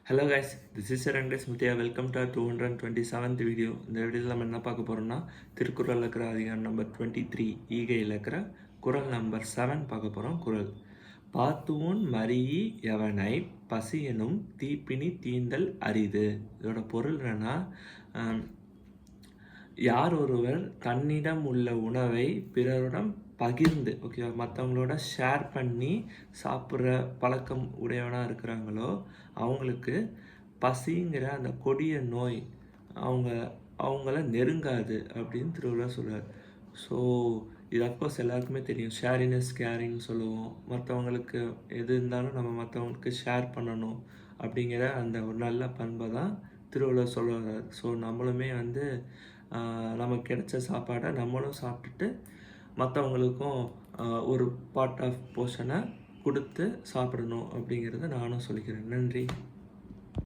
Hello guys, this is Rangesh Muthia. Welcome to 227th video. இந்த வீடியோவில் நம்ம என்ன பார்க்க போகிறோம்னா, திருக்குறள் இருக்கிற அதிகாரம் நம்பர் 23 ஈகையில் இருக்கிற குறள் நம்பர் 7 பார்க்க போகிறோம். குறள்: பாத்துவோன் மறியி எவனை பசியனும் தீப்பினி தீந்தல் அரிது. இதோட பொருள் என்னன்னா, யார் ஒருவர் தன்னிடம் உள்ள உணவை பிறருடன் பகிர்ந்து மற்றவங்களோட ஷேர் பண்ணி சாப்பிட்ற பழக்கம் உடையவனாக இருக்கிறாங்களோ அவங்களுக்கு பசிங்கிற அந்த கொடிய நோய் அவங்கள நெருங்காது அப்படின்னு திருவள்ளுவர் சொல்கிறார். ஸோ இது அஃப்கோர்ஸ் எல்லாருக்குமே தெரியும். ஷேரிங் இஸ் கேரிங் சொல்லுவோம். மற்றவங்களுக்கு எது இருந்தாலும் நம்ம மற்றவங்களுக்கு ஷேர் பண்ணணும் அப்படிங்கிற அந்த ஒரு நல்ல பண்பை தான் திருவள்ளுவர் சொல்லுவார். ஸோ நம்மளுமே நமக்கு கிடைச்ச சாப்பாடை நம்மளும் சாப்பிட்டுட்டு மற்றவங்களுக்கும் ஒரு பார்ட் ஆஃப் போர்ஷனை கொடுத்து சாப்பிடணும் அப்படிங்கிறத நானும் சொல்லிக்கிறேன். நன்றி.